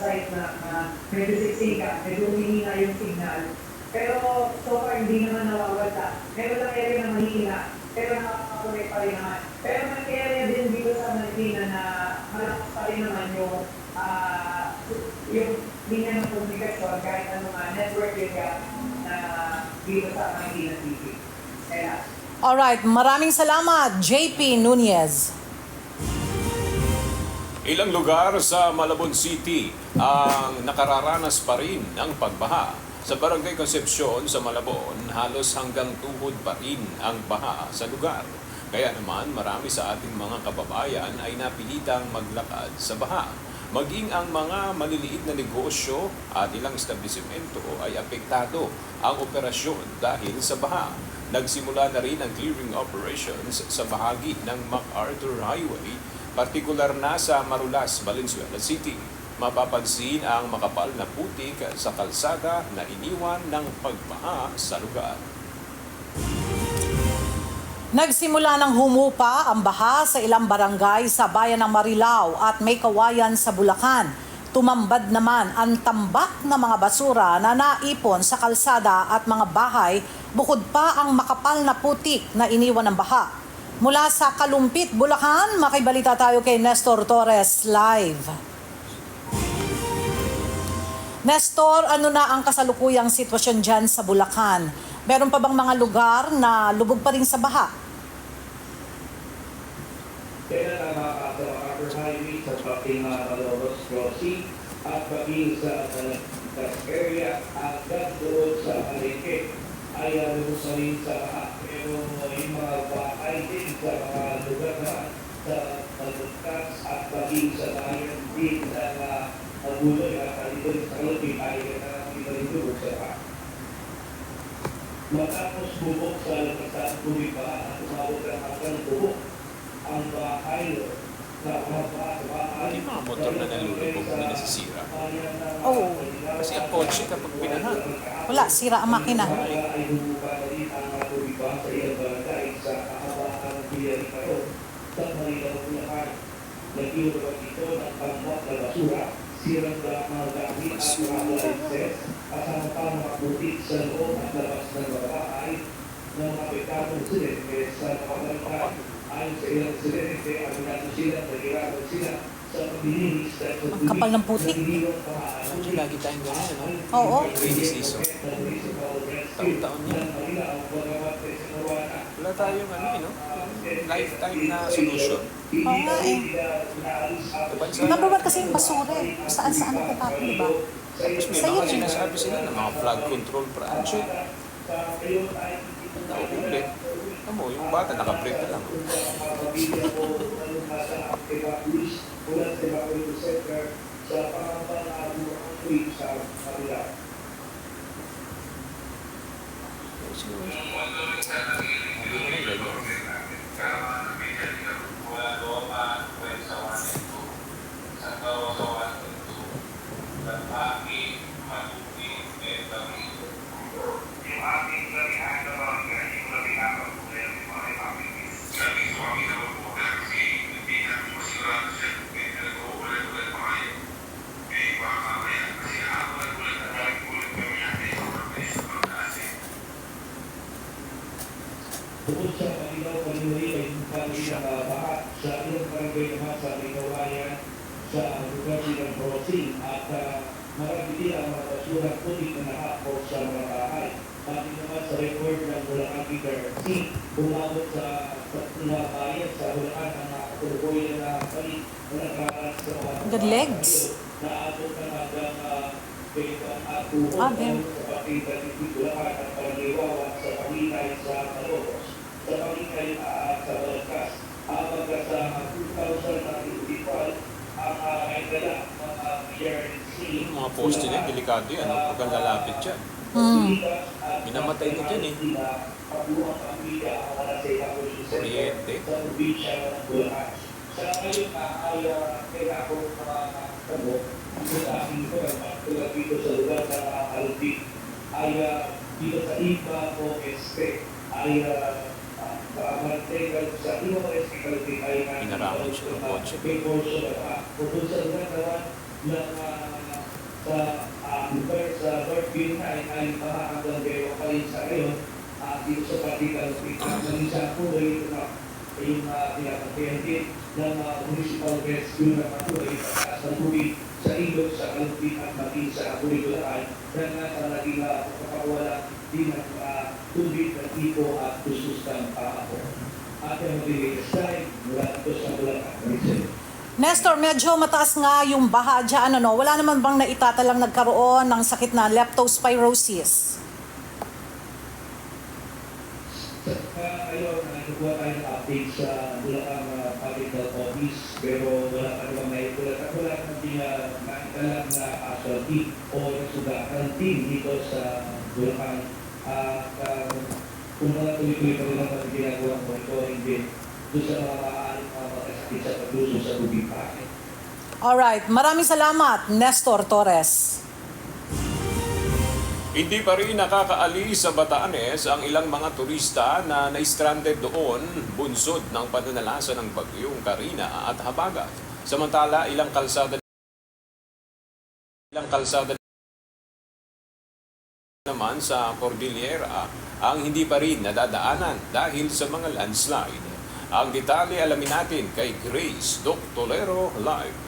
site na medyo siksika, medyo humihina yung signal. Pero so far hindi naman nawawala. Meron lang area na mahihina, pero nakakakulit pa rin naman. Pero may area din dito sa Manila na malakas pa rin naman yung linya ng komunikasyon kahit ano nga network area na dito sa Manila City. Kaya, Alright, maraming salamat, JP Nunez. Ilang lugar sa Malabon City ang nakararanas pa rin ng pagbaha. Sa Barangay Concepcion sa Malabon, halos hanggang tuhod pa rin ang baha sa lugar. Kaya naman marami sa ating mga kababayan ay napilitang maglakad sa baha. Maging ang mga maliliit na negosyo at ilang establisimento ay apektado ang operasyon dahil sa baha. Nagsimula na rin ang clearing operations sa bahagi ng MacArthur Highway, partikular na sa Marulas, Valenzuela City. Mapapansin ang makapal na putik sa kalsada na iniwan ng pagbaha sa lugar. Nagsimula ng humupa ang baha sa ilang barangay sa bayan ng Marilao at May Kawayan sa Bulacan. Tumambad naman ang tambak na mga basura na naipon sa kalsada at mga bahay, bukod pa ang makapal na putik na iniwan ng baha. Mula sa Kalumpit, Bulacan, makibalita tayo kay Nestor Torres live. Nestor, ano na ang kasalukuyang sitwasyon dyan sa Bulacan? Meron pa bang mga lugar na lubog pa rin sa baha? Kaya nakakasama highway sa pating Malabos Crossing at paging sa area hanggang doon sa Malike ay lubog pa rin sa baha. Pero yung mga bahay din sa mga lugar na sa Malabos at paging sa bayan din na maguloy at dito sa Kalupin ay lubog sa baha. Matapos bubok sa lakas ng bumiba at tumawag ang hanggang bubok ang bahay sa bahay. Hindi mga motor na nalulubog na nasisira. Oo. Kasi ang kotse kapag pinahan. Wala, sira ang makina. Ay bumuka rin ang bumiba sa iyong barangay sa kahabaan ng Villaricao sa Marilao, Bulacan. Nag-iulog ito ng pangmot na basura, sirang mga gamit at mga appliances, kasama pa mga putik sa loob at labas ng bahay ng mga apektadong residente sa kabarangay. Ayon sa ilang residente, aminado sila, nagirapan sila sa paglilinis at sa Ang kapal ng putik. Medyo lagi tayong gano'n, no? Oo. Rainy season. Taon-taon yan. Wala tayong lifetime na solution. Oo nga eh. Number one kasi yung basura eh. Saan-saan natatapon, di ba? Tapos may Sa'yo mga eh. sinasabi sila ng mga flood control project. Nauulit. Ano mo, yung bata naka-break na lang. Bukod sa Malinaw, Paliwari ay kami ng bahat sa ilang barangay naman sa May Kawayan sa lugar silang crossing at marami din ang mga basura putik na nakapos sa mga bahay. Pati naman sa record ng Bulacan PRC, umabot sa mga bayan sa Bulacan ang nakatulukoy na palit na nagkakas sa mga Good legs. naabot na hanggang Betang at Ah, Tuhod Ben. sa pakita ni Bulacan at Pangiliwawa sa Pangitay sa Malabos. Sa Pangitay sa Balagkas, hanggang sa 2025 ang ay dala ng PRC. Yung mga poste na, delikado yan. Huwag kang lalapit dyan. Minamatay na dyan eh. Kuryente. Sa probinsya ng Bulacan. Sa ngayon ay kailangan ko mga sa aking tulad dito sa lugar sa Alpin ay dito sa Iba o Este ay mantegal sa Iba o Este Alpin ay Pinaraman siya ng kotse. may portion na bukod sa lugar naman ng lugar sa North Vietnam ay hanggang Bewa pa rin sa ngayon dito sa particular pickup ng isang kulay ito na yung pinapagpayan din ng municipal rescue na patuloy pagkakas ng tubig sa ilog sa Kalupit at maging sa Kulikulaan na nasa naging pagkakawala din ng tubig ng tipo at kusus ng paapo. At yung mag-release time mula ito sa Bulacan. Nestor, medyo mataas nga yung baha dyan, ano? Wala naman bang naitatalang nagkaroon ng sakit na leptospirosis? Ayun, nagkuha tayo ng update sa Bulacan Public Health Office pero wala pa naman wala nakitalang na casualty o nasugatan din dito sa Bulacan. Kung mga tuloy-tuloy pa rin ang ginagawang monitoring din doon sa mga maaaring mga makasakit sa pagluso sa tubig bakit. Alright, maraming salamat, Nestor Torres. Hindi pa rin nakakaalis sa Batanes ang ilang mga turista na na-stranded doon bunsod ng pananalasa ng bagyong Karina at Habagat. Samantala, ilang kalsada naman sa Cordillera ang hindi pa rin nadadaanan dahil sa mga landslide. Ang detalye alamin natin kay Grace Doc Tolero live.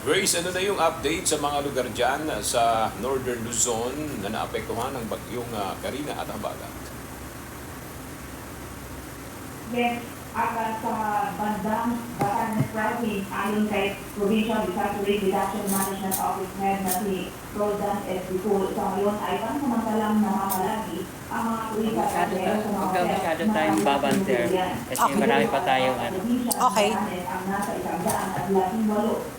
Grace, ano na yung update sa mga lugar dyan sa Northern Luzon na naapektuhan ng bagyong Karina at Habagat? Yes, at sa bandang Batanes Province, ayon kay Provincial Disaster Reduction Management Office Head na si Roldan S. Bicol, sa ngayon ay pansamantalang namamalagi ang mga turista sa Masyado tayong babanter kasi marami pa tayong Okay. ang nasa 118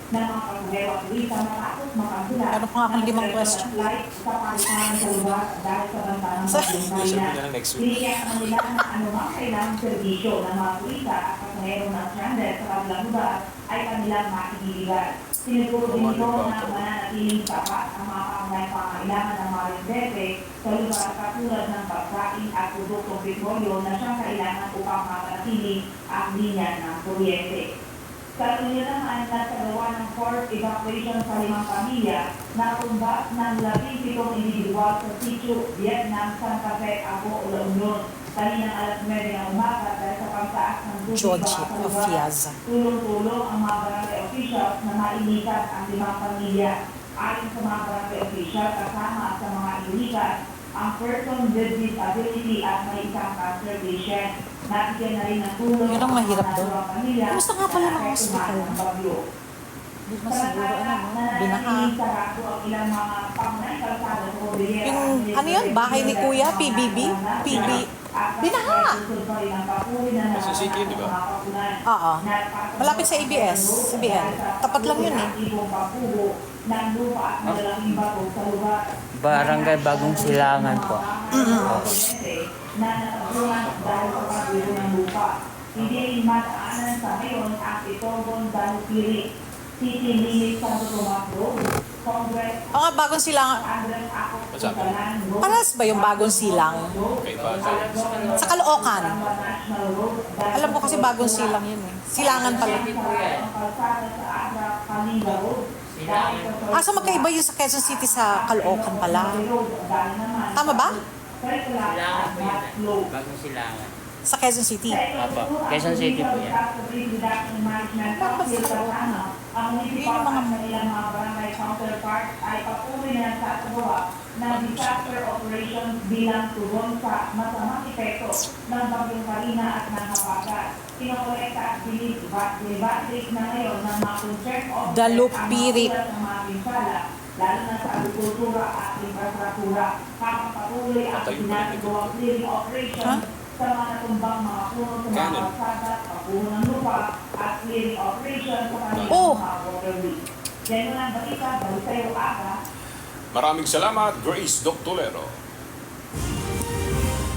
na mga pasahero at turista matapos makagula. Meron pa nga akong 5 question. Sa palisanan sa lugar dahil sa banta ng bagyong Sabi Karina. na next week. Binigyan naman nila na anumang kailangang serbisyo ng mga turista at pasahero ng stranded sa kabilang lugar ay kanilang makikiligan. Siniguro din ito na mananatiling sapat ang mga pangailangan ng mga residente sa lugar katulad ng pagkain at produktong petrolyo na siyang kailangan upang mapanatili ang linya ng kuryente. Sa tunyo naman na sa gawa ng forced evacuation sa 5 pamilya na tumbas ng 17 individual sa Sitio, Vietnam, Santa Fe, Apo, La Union. Kaninang alas 9 ng umaga dahil sa pagtaas ng tubig George sa lugar. Ofiaza. Tulong-tulong ang mga barangay officials na mainikat ang 5 pamilya. Ayon sa mga barangay officials, kasama sa mga ilikat, ang person with disability at may isang cancer patient. Nabigyan na rin ng tulong Yun ang mahirap doon. naturang pamilya Kumusta nga pala na ng naapektuhan hospital? ng bagyo. Di ba siguro, binaha. Ano yun? Bahay ni Kuya? PBB? Binaha. Masisiki, di ba? Oo. Malapit sa ABS, CBN. Tapat lang yun eh. Barangay Bagong Silangan po. Na natabunan dahil sa pagbigo ng lupa. Hindi rin mataanan sa ngayon ang Itogon Dalupiri, City Limit Santo Tomas Road, Congress, Oo nga, bagong silang. Andres Ako, Masabi. Paras ba yung bagong silang? Kay Bata. Sa Caloocan. Alam ko kasi bagong silang yun eh. Silangan pala. So magkaiba yung sa Quezon City sa Caloocan pala. Tama ba? Silangan po yun. Bagong Silangan. Sa Quezon City. Apo, Quezon City po yan. Yun yung mga barangay counterpart ay patuloy na nagtatawa ng disaster operations bilang tugon sa masamang epekto ng bagyong Karina at ng Habagat. Kinokolekta at delivery na ngayon ng mga concern officers Dalupiri. ng mga pinsala, lalo na sa agrikultura at infrastruktura, habang patuloy ang ginagawang clearing operation sa mga natumbang mga puno sa mga Canon. kalsada, pagpuno ng lupa, at clearing operation sa kanilang Oh. mga waterway. Yan yun ang balita, balik sa'yo aga. Maraming salamat, Grace Doc Tolero.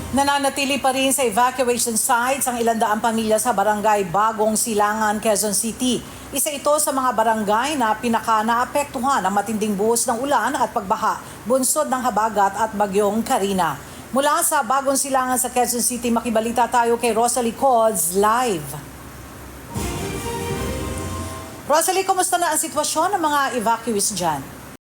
Nananatili pa rin sa evacuation sites ang 100 pamilya sa barangay Bagong Silangan, Quezon City. Isa ito sa mga barangay na pinaka-naapektuhan ng matinding buhos ng ulan at pagbaha, bunsod ng Habagat at bagyong Karina. Mula sa Bagong Silangan sa Quezon City, makibalita tayo kay Rosalie Cods live. Rosalie, kumusta na ang sitwasyon ng mga evacuees dyan?